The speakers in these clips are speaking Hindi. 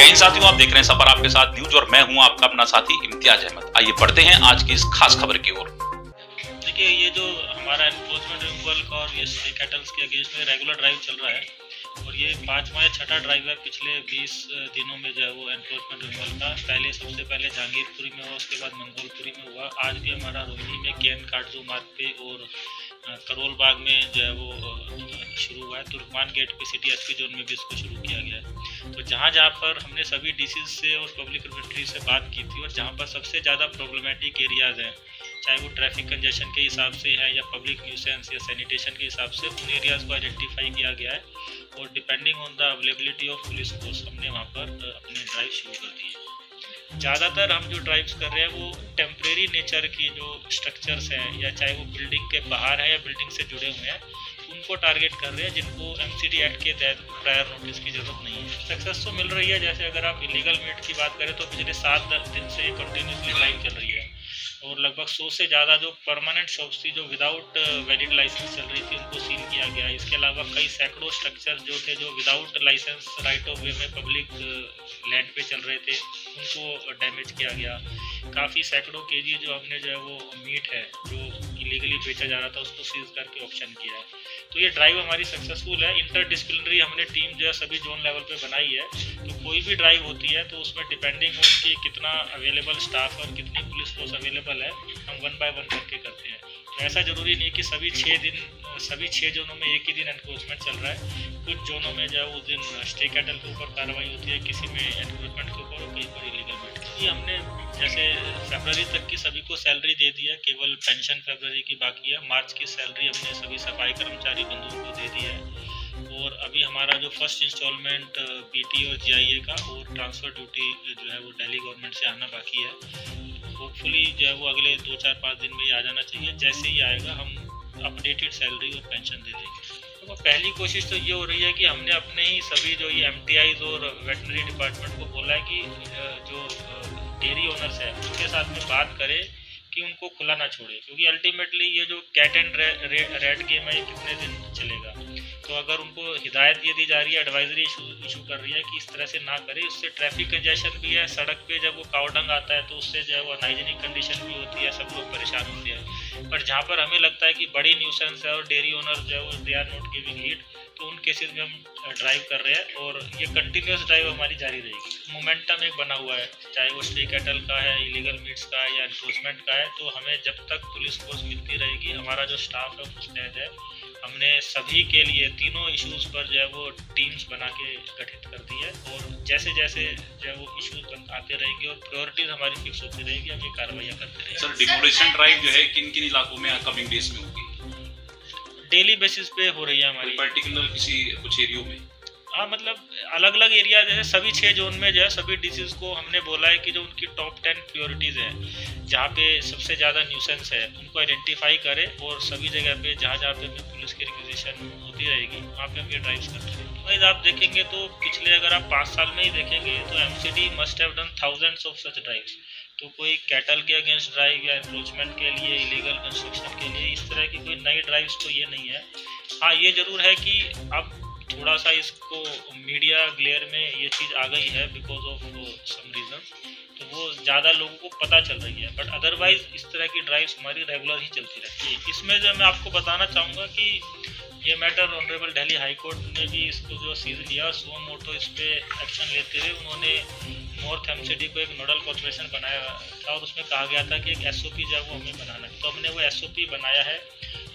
जय हिंद साथियों, आप देख रहे हैं सफर आपके साथ न्यूज और मैं हूं आपका अपना साथी इम्तियाज अहमद। आइए बढ़ते हैं आज की इस खास खबर की ओर। देखिए, ये जो हमारा एनफोर्समेंट रिमूवल का और ये स्ट्रे कैटल्स के अगेंस्ट में रेगुलर ड्राइव चल रहा है और ये 5वां या 6ठा ड्राइव है पिछले 20 दिनों में जो है वो एनफोर्समेंट रिमूवल का। सबसे पहले जहांगीरपुरी में हुआ, उसके बाद मंगोलपुरी में हुआ। आज भी हमारा रोहिणी में केन काटजू मार्ग पे और करोल बाग में जो है वो शुरू हुआ है। तुर्कमान गेट पे सिटी एसपी जोन में भी इसको शुरू किया गया है। तो जहाँ जहाँ पर हमने सभी डीसी से और पब्लिक रिप्रेजेंटेटिव से बात की थी और जहाँ पर सबसे ज़्यादा प्रॉब्लमेटिक एरियाज हैं, चाहे वो ट्रैफिक कंजेशन के हिसाब से है या पब्लिक न्यूसेंस या सैनिटेशन के हिसाब से, उन एरियाज़ को आइडेंटिफाई किया गया है और depending on the availability of police force हमने वहाँ पर अपने ड्राइव शुरू कर दी है। ज़्यादातर हम जो ड्राइव्स कर रहे हैं वो टेम्परेरी नेचर की जो स्ट्रक्चर्स हैं, या चाहे वो बिल्डिंग के बाहर है या बिल्डिंग से जुड़े हुए हैं, उनको टारगेट कर रहे हैं जिनको एमसीडी एक्ट के तहत प्रायर नोटिस की ज़रूरत नहीं है। सक्सेस तो मिल रही है। जैसे अगर आप इलीगल मीट की बात करें तो पिछले 7 दिन से कंटिन्यूसली ड्राइव चल रही है और लगभग 100 से ज़्यादा जो परमानेंट शॉप्स थी जो विदाउट वैलिड लाइसेंस चल रही थी उनको सील किया गया। इसके अलावा कई सैकड़ों स्ट्रक्चर जो थे जो without licence right of way में पब्लिक लैंड पे चल रहे थे उनको डैमेज किया गया। काफ़ी सैकड़ों केजी जो हमने जो है वो मीट है जो इलीगली बेचा जा रहा था उसको सीज करके ऑप्शन किया है। तो ये ड्राइव हमारी सक्सेसफुल है। इंटरडिसिप्लिनरी हमने टीम जो है सभी जोन लेवल पे बनाई है। तो कोई भी ड्राइव होती है तो उसमें डिपेंडिंग ऑन कि कितना अवेलेबल स्टाफ और कितनी पुलिस फोर्स अवेलेबल है, हम 1 बाय 1 करके करते हैं। तो ऐसा ज़रूरी नहीं है कि सभी 6 जोनों में एक ही दिन एनफोर्समेंट चल रहा है। कुछ जोनों में जो है उस दिन स्टे कैटल के ऊपर कार्रवाई होती है, किसी में एनफोर्समेंट के ऊपर और कहीं पर इलीगल मीट। ये हमने जैसे फरवरी तक की सभी को सैलरी दे दी है, केवल पेंशन फरवरी की बाकी है। मार्च की सैलरी हमने सभी सफाई कर्मचारी बंधुओं को दे दी है और अभी हमारा जो फर्स्ट इंस्टॉलमेंट पीटी और जीआईए का और ट्रांसफ़र ड्यूटी जो है वो दिल्ली गवर्नमेंट से आना बाकी है। होपफुली जो है वो अगले 2-4-5 दिन में ही आ जाना चाहिए। जैसे ही आएगा हम अपडेटेड सैलरी और पेंशन दे देंगे। तो पहली कोशिश तो ये हो रही है कि हमने अपने ही सभी जो ये एमटीआईज और वेटनरी डिपार्टमेंट को बोला है कि जो डेयरी ओनर्स है उनके साथ में बात करें कि उनको खुला ना छोड़े, क्योंकि अल्टीमेटली ये जो कैट एंड रेट गेम है ये कितने दिन चलेगा। तो अगर उनको हिदायत ये दी जा रही है, एडवाइजरी इशू कर रही है कि इस तरह से ना करें, इससे ट्रैफिक कंजेशन भी है। सड़क पे जब वो कावडंग आता है तो उससे जो है वो अनहाइजीनिक कंडीशन भी होती है, सब लोग परेशान होते हैं। पर जहाँ पर हमें लगता है कि बड़ी न्यूसेंस है और डेयरी ओनर जो है वो they are not giving heed, तो उन केसेस में हम ड्राइव कर रहे हैं और ये कंटिन्यूस ड्राइव हमारी जारी रहेगी। मोमेंटम एक बना हुआ है, चाहे वो स्ट्रे कैटल का है, इलीगल मीट्स का है या एनफोर्समेंट का है। तो हमें जब तक पुलिस फोर्स मिलती रहेगी, हमारा जो स्टाफ है मुस्तैद है। हमने सभी के लिए तीनों इश्यूज़ पर जो है वो टीम्स बना के गठित कर दी है और जैसे जैसे जो है वो इश्यूज आते रहेंगे और प्रायोरिटीज हमारी फिक्स होती रहेगी, हम ये कार्रवाइयाँ करते रहेंगे। सर, डिमोलिशन ड्राइव जो है किन किन इलाकों में कमिंग डेज में होगी? डेली बेसिस पे हो रही है हमारी। पर्टिकुलर किसी कुछ एरियो में? हाँ, मतलब अलग अलग एरिया जैसे सभी 6 जोन में जो है सभी डिसीज को हमने बोला है कि जो उनकी टॉप 10 प्रायोरिटीज़ हैं, जहाँ पे सबसे ज़्यादा न्यूसेंस है, उनको आइडेंटिफाई करें और सभी जगह पे जहाँ जहाँ पे हमें पुलिस की रिक्विजिशन होती रहेगी वहाँ पे हम ये ड्राइव्स करते हैं। वही आप देखेंगे तो पिछले अगर आप 5 साल में ही देखेंगे तो MCD must have done thousands of such drives. तो कोई कैटल के अगेंस्ट ड्राइव या एनक्रोचमेंट के लिए, इलीगल कंस्ट्रक्शन के लिए इस तरह की कोई नई ड्राइव्स तो ये नहीं है। हाँ, ये ज़रूर है कि अब थोड़ा सा इसको मीडिया ग्लेयर में ये चीज़ आ गई है बिकॉज ऑफ सम रीज़न, तो वो ज़्यादा लोगों को पता चल रही है। बट अदरवाइज इस तरह की ड्राइव्स हमारी रेगुलर ही चलती रहती है। इसमें जो मैं आपको बताना चाहूँगा कि ये matter honourable Delhi high court ने भी इसको जो सीज लिया, सुओ मोटो इस पर एक्शन लेते हुए उन्होंने नॉर्थ एमसीडी को एक नोडल कॉर्पोरेशन बनाया था और उसमें कहा गया था कि एक एसओपी जो है वो हमें बनाना है। तो हमने वो एसओपी बनाया है।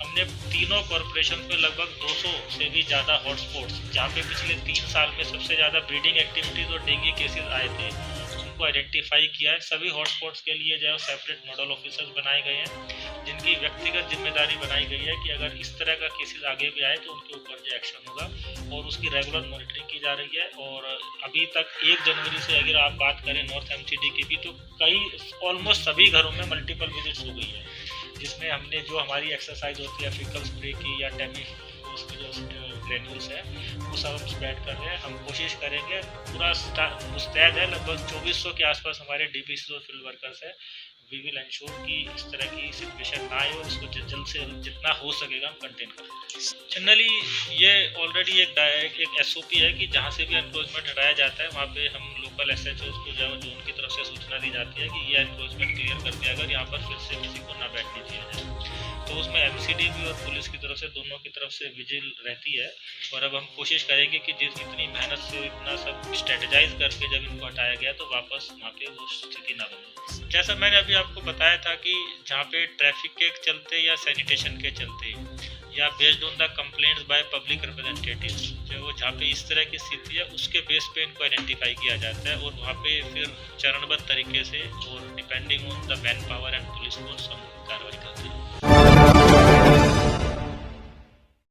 हमने तीनों कॉर्पोरेशन पे लगभग 200 से भी ज़्यादा हॉटस्पॉट्स जहाँ पे पिछले 3 साल में सबसे ज़्यादा ब्रीडिंग एक्टिविटीज़ और डेंगू केसेस आए थे उनको आइडेंटिफाई किया है। सभी हॉटस्पॉट्स के लिए जो है सेपरेट नोडल ऑफिसर्स बनाए गए हैं जिनकी व्यक्तिगत जिम्मेदारी बनाई गई है कि अगर इस तरह का केसेस आगे भी आए तो उनके ऊपर जो एक्शन होगा और उसकी रेगुलर मॉनिटरिंग की जा रही है। और अभी तक 1 जनवरी से अगर आप बात करें नॉर्थ एमसीडी की भी, तो कई ऑलमोस्ट सभी घरों में मल्टीपल विजिट्स हो गई है, जिसमें हमने जो हमारी एक्सरसाइज होती है फीकल स्प्रे की या टेमी उसके जो ग्रेन्यूल्स है वो सब हम स्प्रेड कर रहे हैं। हम कोशिश करेंगे, पूरा मुस्तैद है। लगभग 2400 के आसपास हमारे डीपीसी और फील्ड वर्कर्स है। वी विल इंश्योर कि इस तरह की सिचुएशन ना आए और इसको जल्द से जल्द जितना हो सकेगा हम कंटेन करें। जनरली ये ऑलरेडी एक SOP है कि जहाँ से भी एनक्रोचमेंट हटाया जाता है वहाँ पे हम लोकल SHOs को जो उनकी तरफ से सूचना दी जाती है कि ये एनक्रोचमेंट क्लियर करके अगर यहाँ पर फिर से किसी को ना बैठने दिया जाए। तो उसमें MCDB और पुलिस की तरफ से दोनों की तरफ से विजिल रहती है। और अब हम कोशिश करेंगे कि इतनी मेहनत से इतना सब स्ट्रेटेजाइज करके जब इनको हटाया गया तो वापस वहाँ पे वो स्थिति ना बने। जैसा मैंने अभी आपको बताया था कि जहाँ पे ट्रैफिक के चलते या सैनिटेशन के चलते या based on the complaints by public representatives जो वो जहाँ पे इस तरह की स्थिति है उसके बेस पे इनको आइडेंटिफाई किया जाता है और वहाँ पे फिर चरणबद्ध तरीके से और depending on the man power and police force हम कार्रवाई करते हैं।